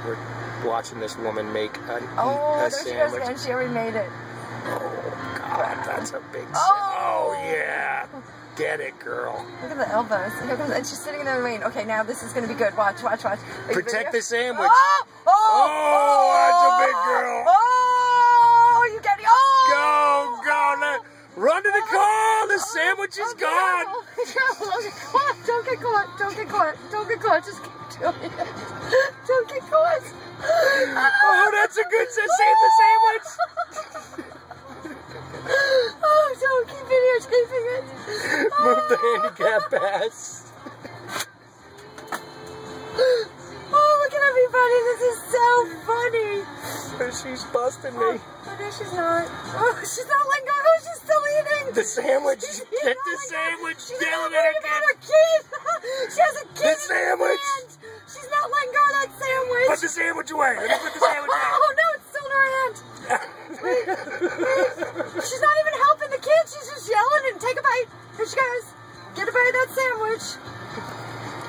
We're watching this woman make a sandwich. There she goes again. She already made it. Oh, God, that's a big sandwich. Oh, yeah. Get it, girl. Look at the elbows. Here comes, and she's sitting there in the rain. Okay, now this is going to be good. Watch, watch, watch. Protect the sandwich. Oh, that's a big girl. Oh, you got it. Oh. Go. Run to the car. The sandwich is gone. Don't get caught. Don't get caught. Don't get caught. Just keep doing it. Don't get caught. Oh, that's a good save the sandwich. Oh, don't keep videotaping it. Move the handicap pass. Oh, look at everybody. This is so funny. She's busting me. Oh, no, she's not. Oh, she's not letting go. Oh, she's still eating. The sandwich. Get the sandwich. She's Yelling not at worried about her kid. She has a kid. The sandwich. She's not letting go of that sandwich. Put the sandwich away. Let me put the sandwich away. Oh, no, it's still in her hand. She's not even helping the kid. She's just yelling and take a bite. Here she goes. Get a bite of that sandwich.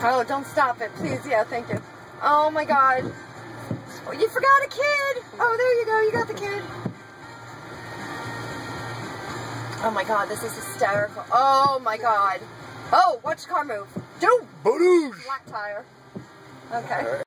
Oh, don't stop it. Please. Yeah, thank you. Oh, my God. Oh, you forgot a kid. Oh, there you go. You got the kid. Oh, my God. This is hysterical. Oh, my God. Oh, watch the car move. Dude. Badoosh. Flat tire. Okay.